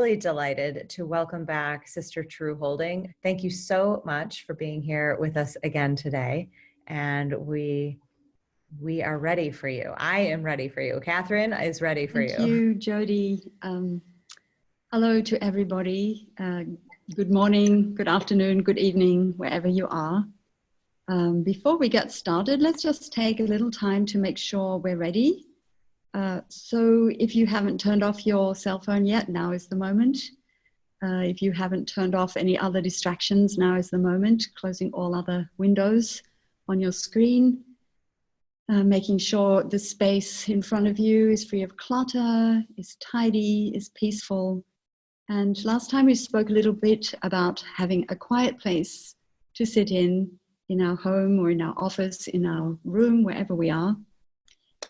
really delighted to welcome back Sister True Holding. Thank you so much for being here with us again today. And we are ready for you. I am ready for you. Catherine is ready for you. Thank you, Jody. Hello to everybody. Good morning, good afternoon, good evening, wherever you are. Before we get started, let's just take a little time to make sure we're ready. So if you haven't turned off your cell phone yet, now is the moment. If you haven't turned off any other distractions, now is the moment. Closing all other windows on your screen. Making sure the space in front of you is free of clutter, is tidy, is peaceful. And last time we spoke a little bit about having a quiet place to sit in our home or in our office, in our room, wherever we are.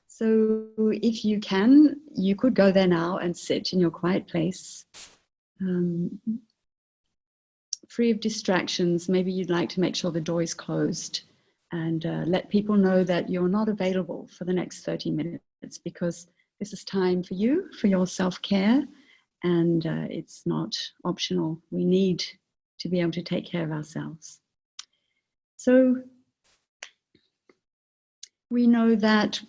So if you can, you could go there now and sit in your quiet place, free of distractions. Maybe you'd like to make sure the door is closed and let people know that you're not available for the next 30 minutes because this is time for you, for your self-care, and it's not optional. We need to be able to take care of ourselves. So we know that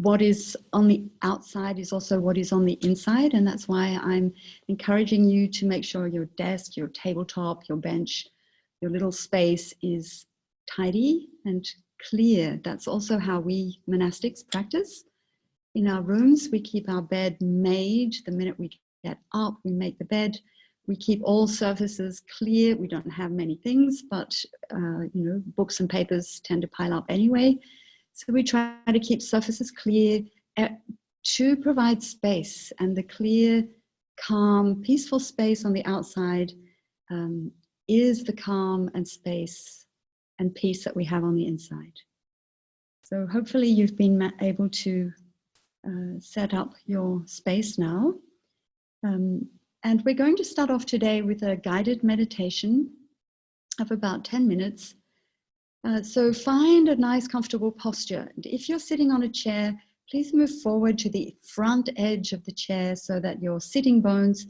what is on the outside is also what is on the inside, and that's why I'm encouraging you to make sure your desk, your tabletop, your bench, your little space is tidy and clear. That's also how we monastics practice. In our rooms, we keep our bed made. The minute we get up, we make the bed. We keep all surfaces clear. We don't have many things, but books and papers tend to pile up anyway. So we try to keep surfaces clear to provide space, and the clear, calm, peaceful space on the outside is the calm and space and peace that we have on the inside. So hopefully you've been able to set up your space now. And we're going to start off today with a guided meditation of about 10 minutes. So find a nice comfortable posture. And if you're sitting on a chair, please move forward to the front edge of the chair so that your sitting bones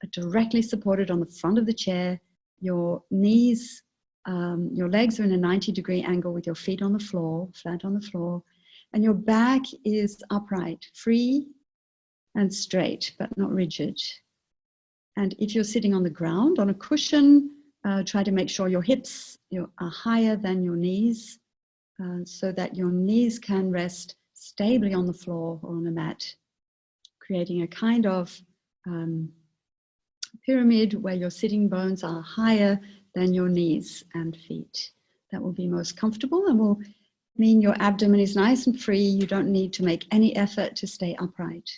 are directly supported on the front of the chair. Your knees, your legs are in a 90-degree angle with your feet on the floor, flat on the floor, and your back is upright, free and straight, but not rigid. And if you're sitting on the ground, on a cushion, try to make sure your hips are higher than your knees so that your knees can rest stably on the floor or on the mat, creating a kind of pyramid where your sitting bones are higher than your knees and feet. That will be most comfortable and will mean your abdomen is nice and free. You don't need to make any effort to stay upright.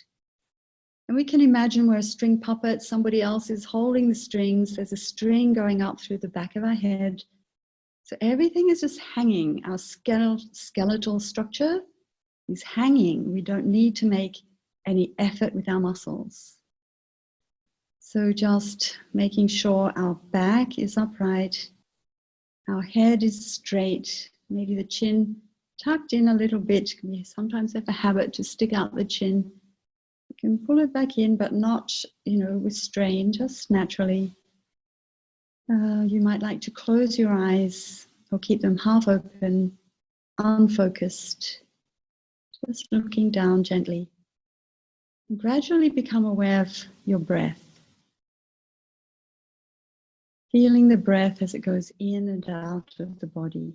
And we can imagine we're a string puppet. Somebody else is holding the strings. There's a string going up through the back of our head. So everything is just hanging. Our skeletal structure is hanging. We don't need to make any effort with our muscles. So just making sure our back is upright, our head is straight, maybe the chin tucked in a little bit. We sometimes have a habit to stick out the chin. You can pull it back in, but not, with strain, just naturally. You might like to close your eyes or keep them half open, unfocused, just looking down gently. And gradually become aware of your breath. Feeling the breath as it goes in and out of the body.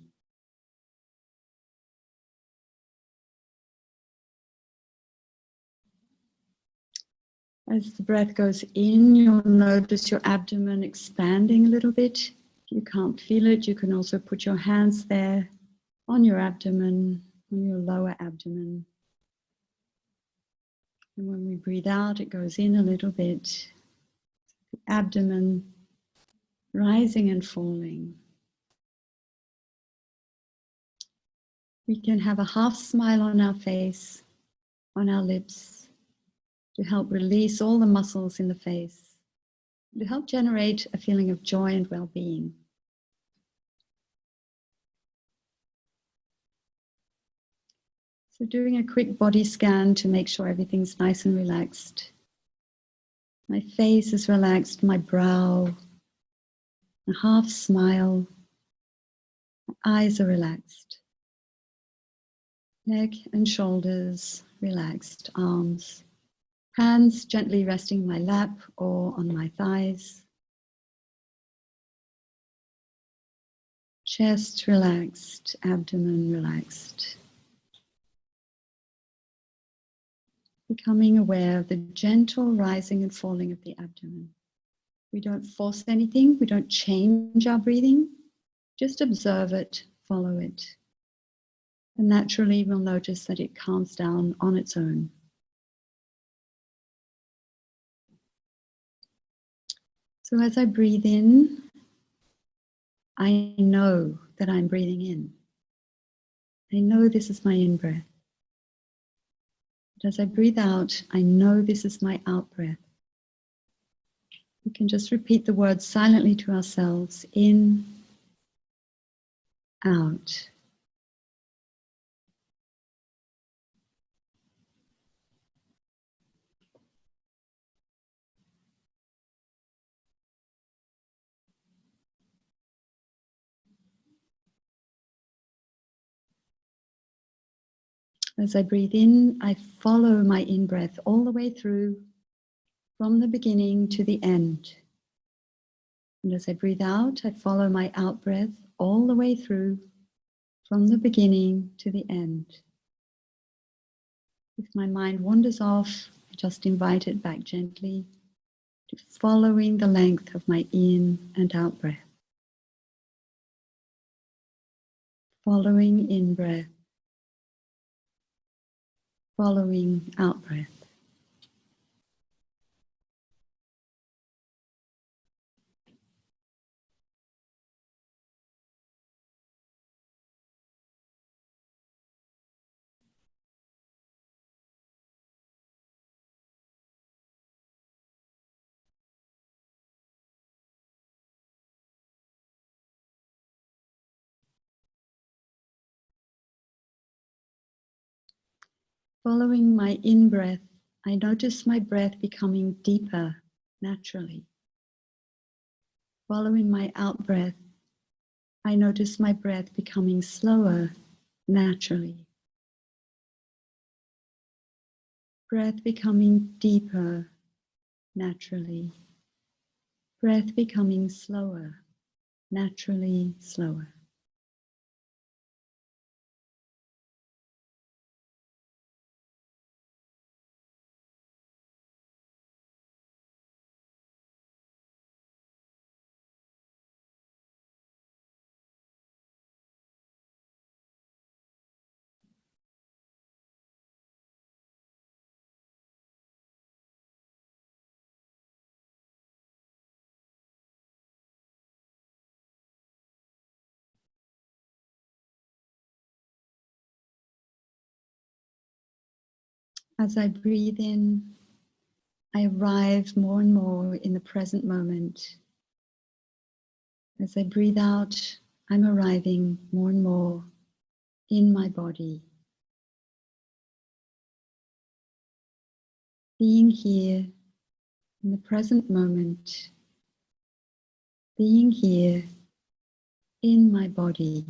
As the breath goes in, you'll notice your abdomen expanding a little bit. If you can't feel it, you can also put your hands there on your abdomen, on your lower abdomen. And when we breathe out, it goes in a little bit. The abdomen rising and falling. We can have a half smile on our face, on our lips, to help release all the muscles in the face, to help generate a feeling of joy and well-being. So doing a quick body scan to make sure everything's nice and relaxed. My face is relaxed, my brow, a half smile, my eyes are relaxed. Neck and shoulders relaxed, arms, hands gently resting my lap or on my thighs. Chest relaxed, abdomen relaxed. Becoming aware of the gentle rising and falling of the abdomen. We don't force anything, we don't change our breathing, just observe it, follow it. And naturally we'll notice that it calms down on its own. So as I breathe in, I know that I'm breathing in. I know this is my in-breath. But as I breathe out, I know this is my out-breath. We can just repeat the words silently to ourselves, in, out. As I breathe in, I follow my in-breath all the way through, from the beginning to the end. And as I breathe out, I follow my out-breath all the way through, from the beginning to the end. If my mind wanders off, I just invite it back gently to following the length of my in and out breath. Following in breath, following out breath. Following my in breath, I notice my breath becoming deeper naturally. Following my out breath, I notice my breath becoming slower naturally. Breath becoming deeper naturally. Breath becoming slower, naturally slower. As I breathe in, I arrive more and more in the present moment. As I breathe out, I'm arriving more and more in my body. Being here in the present moment. Being here in my body.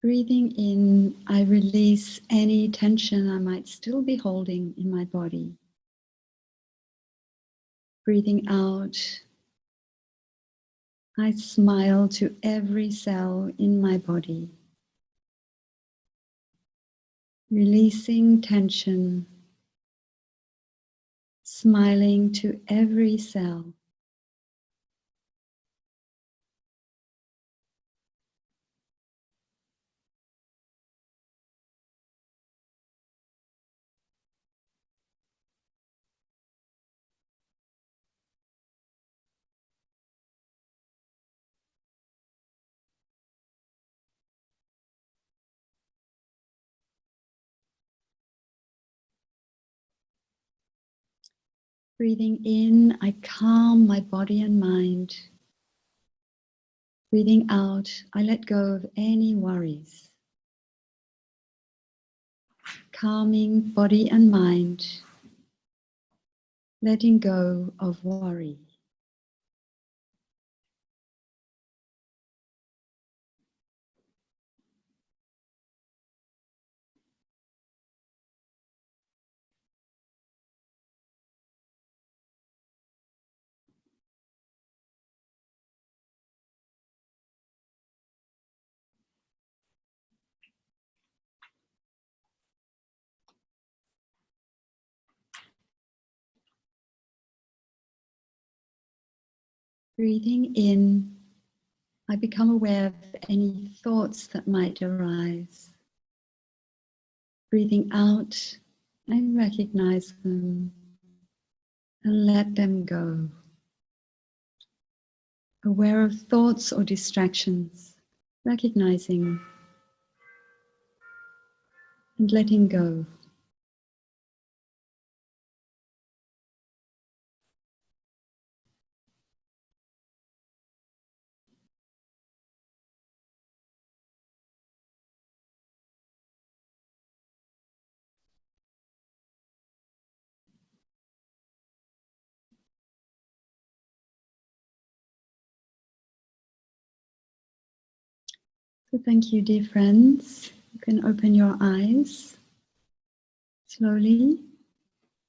Breathing in, I release any tension I might still be holding in my body. Breathing out, I smile to every cell in my body, releasing tension, smiling to every cell. Breathing in, I calm my body and mind. Breathing out, I let go of any worries. Calming body and mind, letting go of worry. Breathing in, I become aware of any thoughts that might arise. Breathing out, I recognize them and let them go. Aware of thoughts or distractions, recognizing and letting go. So thank you, dear friends. You can open your eyes slowly,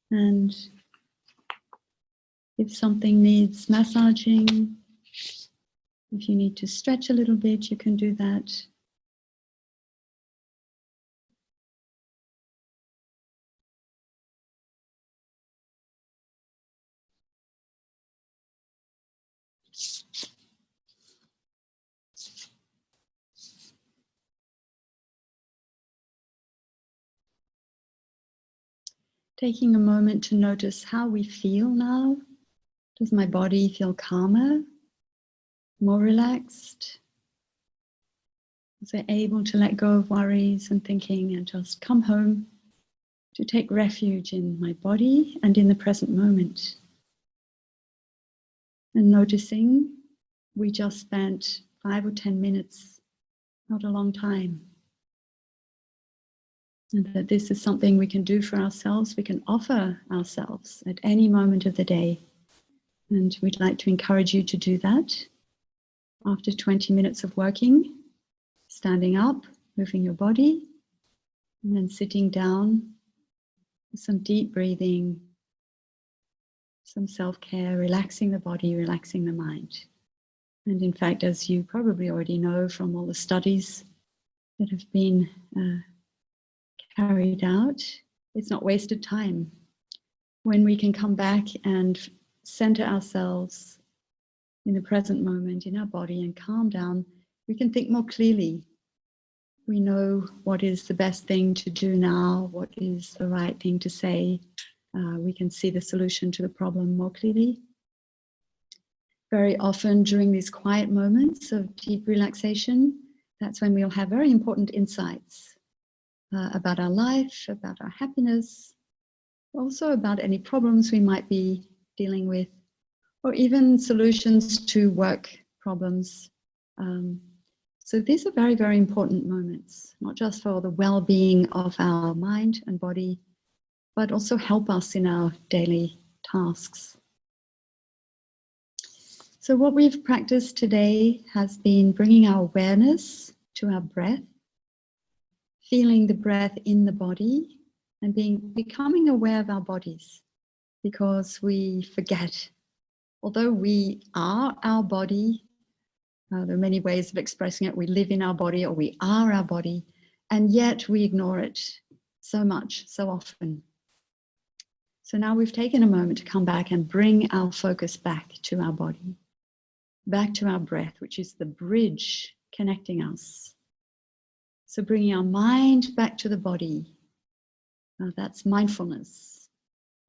and if something needs massaging, if you need to stretch a little bit, you can do that. Taking a moment to notice how we feel now. Does my body feel calmer, more relaxed? Was I able to let go of worries and thinking and just come home to take refuge in my body and in the present moment? And noticing we just spent 5 or 10 minutes, not a long time. And that this is something we can do for ourselves, we can offer ourselves at any moment of the day. And we'd like to encourage you to do that. After 20 minutes of working, standing up, moving your body, and then sitting down, some deep breathing, some self-care, relaxing the body, relaxing the mind. And in fact, as you probably already know from all the studies that have been carried out, it's not wasted time. When we can come back and center ourselves in the present moment, in our body, and calm down, we can think more clearly. We know what is the best thing to do now, what is the right thing to say. We can see the solution to the problem more clearly. Very often during these quiet moments of deep relaxation, that's when we'll have very important insights about our life, about our happiness, also about any problems we might be dealing with, or even solutions to work problems. So these are very, very important moments, not just for the well-being of our mind and body, but also help us in our daily tasks. So what we've practiced today has been bringing our awareness to our breath, feeling the breath in the body, and becoming aware of our bodies, because we forget. Although we are our body, there are many ways of expressing it. We live in our body, or we are our body, and yet we ignore it so much, so often. So now we've taken a moment to come back and bring our focus back to our body, back to our breath, which is the bridge connecting us. So bringing our mind back to the body, that's mindfulness.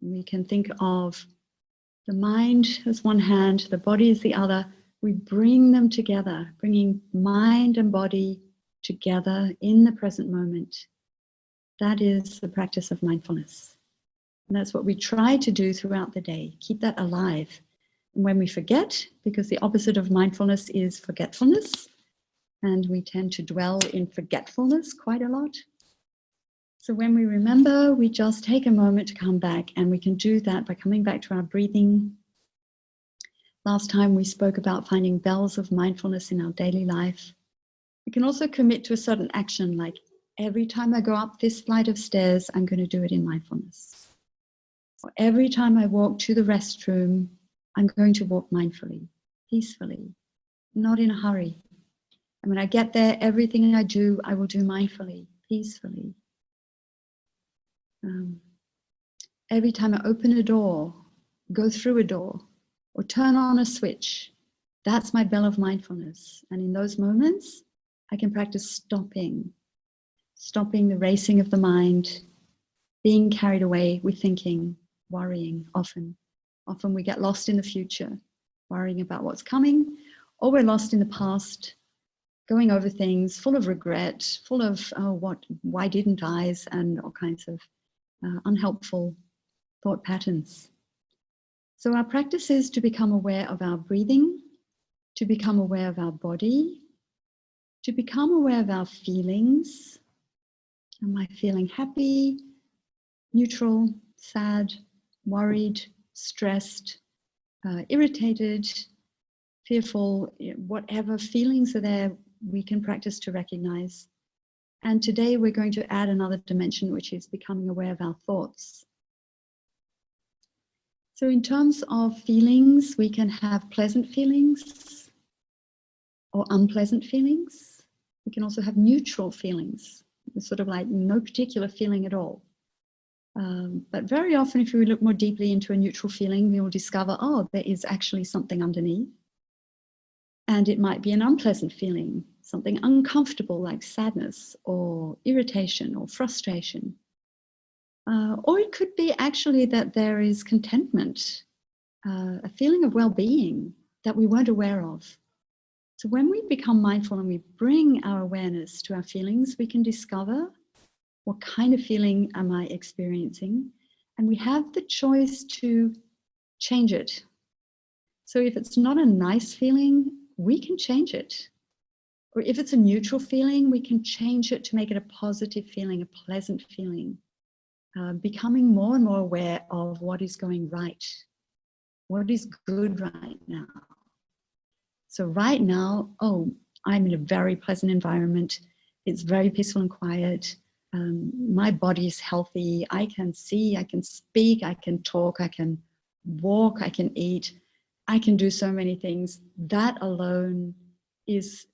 We can think of the mind as one hand, the body as the other. We bring them together, bringing mind and body together in the present moment. That is the practice of mindfulness. And that's what we try to do throughout the day, keep that alive. And when we forget, because the opposite of mindfulness is forgetfulness, and we tend to dwell in forgetfulness quite a lot. So when we remember, we just take a moment to come back, and we can do that by coming back to our breathing. Last time we spoke about finding bells of mindfulness in our daily life. We can also commit to a certain action, like every time I go up this flight of stairs, I'm going to do it in mindfulness. Or every time I walk to the restroom, I'm going to walk mindfully, peacefully, not in a hurry. And when I get there, everything I do, I will do mindfully, peacefully. Every time I open a door, go through a door, or turn on a switch, that's my bell of mindfulness. And in those moments, I can practice stopping the racing of the mind, being carried away with thinking, worrying often. Often we get lost in the future, worrying about what's coming, or we're lost in the past, going over things full of regret, full of, why didn't I's, and all kinds of unhelpful thought patterns. So our practice is to become aware of our breathing, to become aware of our body, to become aware of our feelings. Am I feeling happy, neutral, sad, worried, stressed, irritated, fearful? Whatever feelings are there, we can practice to recognize. And today we're going to add another dimension, which is becoming aware of our thoughts. So in terms of feelings, we can have pleasant feelings or unpleasant feelings. We can also have neutral feelings, sort of like no particular feeling at all. But very often, if we look more deeply into a neutral feeling, we will discover, there is actually something underneath. And it might be an unpleasant feeling, something uncomfortable like sadness or irritation or frustration. Or it could be actually that there is contentment, a feeling of well-being that we weren't aware of. So when we become mindful and we bring our awareness to our feelings, we can discover what kind of feeling am I experiencing, and we have the choice to change it. So if it's not a nice feeling, we can change it. Or if it's a neutral feeling, we can change it to make it a positive feeling, a pleasant feeling. Becoming more and more aware of what is going right, what is good right now. So right now, I'm in a very pleasant environment. It's very peaceful and quiet. My body is healthy. I can see, I can speak, I can talk, I can walk, I can eat. I can do so many things. That alone is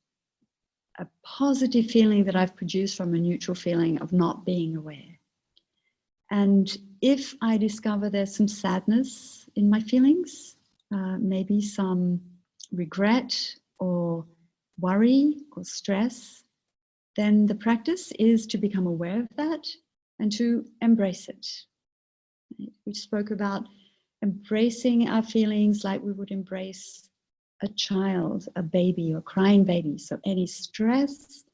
a positive feeling that I've produced from a neutral feeling of not being aware. And if I discover there's some sadness in my feelings, maybe some regret or worry or stress, then the practice is to become aware of that and to embrace it. We spoke about embracing our feelings like we would embrace a child, a baby, or crying baby. So any stress,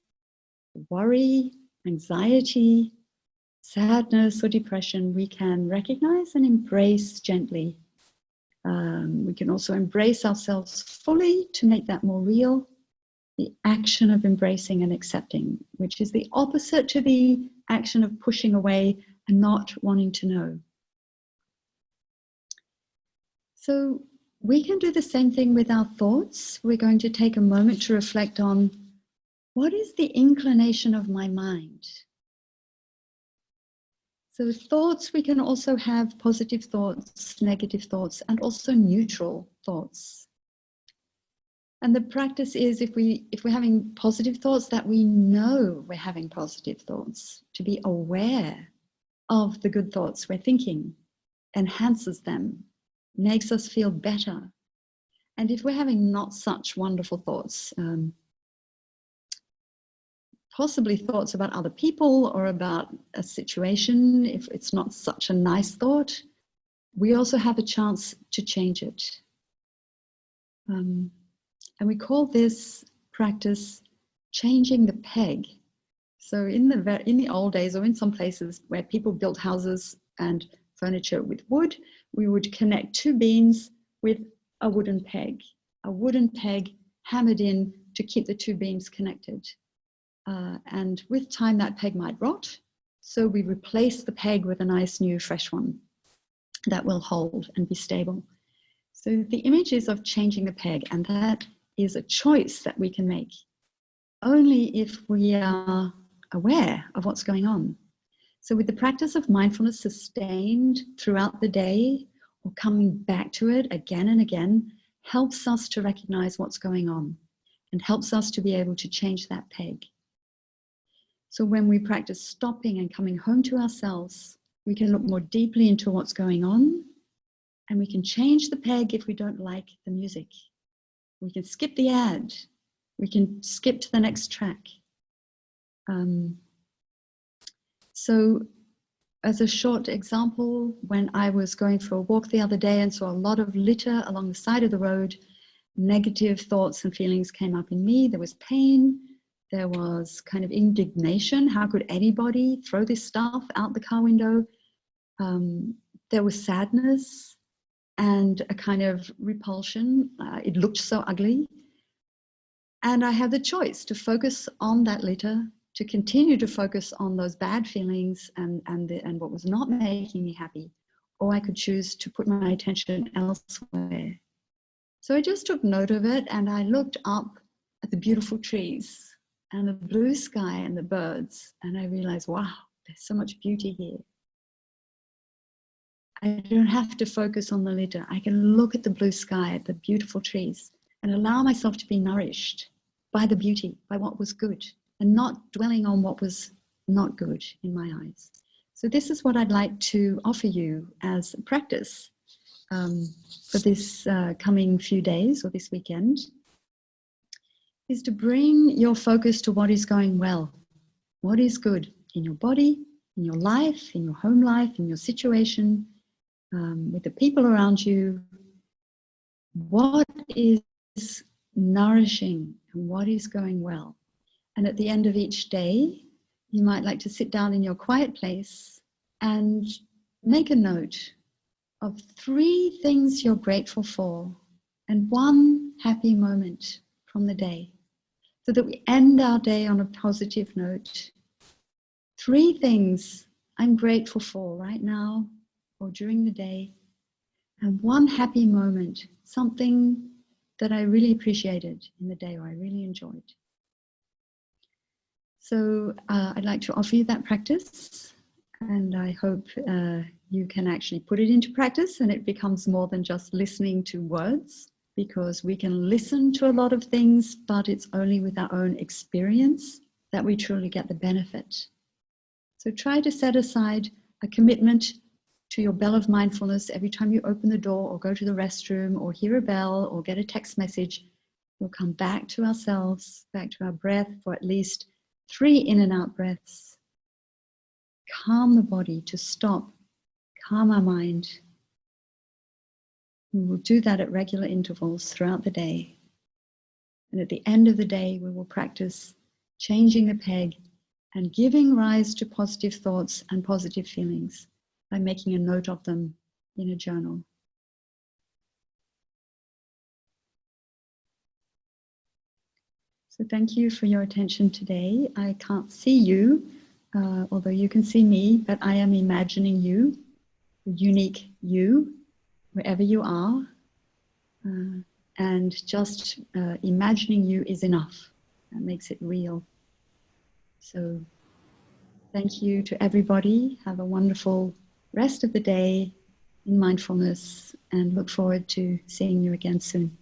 worry, anxiety, sadness or depression, we can recognize and embrace gently. We can also embrace ourselves fully to make that more real. The action of embracing and accepting, which is the opposite to the action of pushing away and not wanting to know. So we can do the same thing with our thoughts. We're going to take a moment to reflect on, what is the inclination of my mind? So thoughts, we can also have positive thoughts, negative thoughts, and also neutral thoughts. And the practice is, if we're having positive thoughts, that we know we're having positive thoughts, to be aware of the good thoughts we're thinking, enhances them, makes us feel better. And if we're having not such wonderful thoughts, possibly thoughts about other people or about a situation, if it's not such a nice thought, we also have a chance to change it. And we call this practice changing the peg. So in the old days, or in some places where people built houses and furniture with wood, we would connect two beams with a wooden peg hammered in to keep the two beams connected. And with time, that peg might rot. So we replace the peg with a nice new fresh one that will hold and be stable. So the image is of changing the peg, and that is a choice that we can make only if we are aware of what's going on. So with the practice of mindfulness sustained throughout the day, or coming back to it again and again, helps us to recognize what's going on and helps us to be able to change that peg. So when we practice stopping and coming home to ourselves, we can look more deeply into what's going on, and we can change the peg if we don't like the music. We can skip the ad. We can skip to the next track. So as a short example, when I was going for a walk the other day and saw a lot of litter along the side of the road, negative thoughts and feelings came up in me. There was pain. There was kind of indignation. How could anybody throw this stuff out the car window? There was sadness and a kind of repulsion. It looked so ugly. And I had the choice to focus on that litter, to continue to focus on those bad feelings and what was not making me happy, or I could choose to put my attention elsewhere. So I just took note of it, and I looked up at the beautiful trees and the blue sky and the birds, and I realized, wow, there's so much beauty here. I don't have to focus on the litter. I can look at the blue sky, at the beautiful trees, and allow myself to be nourished by the beauty, by what was good, and not dwelling on what was not good in my eyes. So this is what I'd like to offer you as a practice for this coming few days or this weekend, is to bring your focus to what is going well, what is good in your body, in your life, in your home life, in your situation, with the people around you. What is nourishing and what is going well? And at the end of each day, you might like to sit down in your quiet place and make a note of 3 things you're grateful for and 1 happy moment from the day, so that we end our day on a positive note. 3 things I'm grateful for right now or during the day, and 1 happy moment, something that I really appreciated in the day or I really enjoyed. So I'd like to offer you that practice, and I hope you can actually put it into practice and it becomes more than just listening to words, because we can listen to a lot of things, but it's only with our own experience that we truly get the benefit. So try to set aside a commitment to your bell of mindfulness every time you open the door or go to the restroom or hear a bell or get a text message. We'll come back to ourselves, back to our breath for at least 3 in and out breaths. Calm the body to stop, calm our mind. We will do that at regular intervals throughout the day. And at the end of the day, we will practice changing the peg and giving rise to positive thoughts and positive feelings by making a note of them in a journal. So thank you for your attention today. I can't see you, although you can see me, but I am imagining you, the unique you, wherever you are. And just imagining you is enough. That makes it real. So thank you to everybody. Have a wonderful rest of the day in mindfulness, and look forward to seeing you again soon.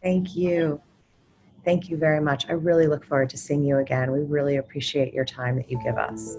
Thank you. Thank you very much. I really look forward to seeing you again. We really appreciate your time that you give us.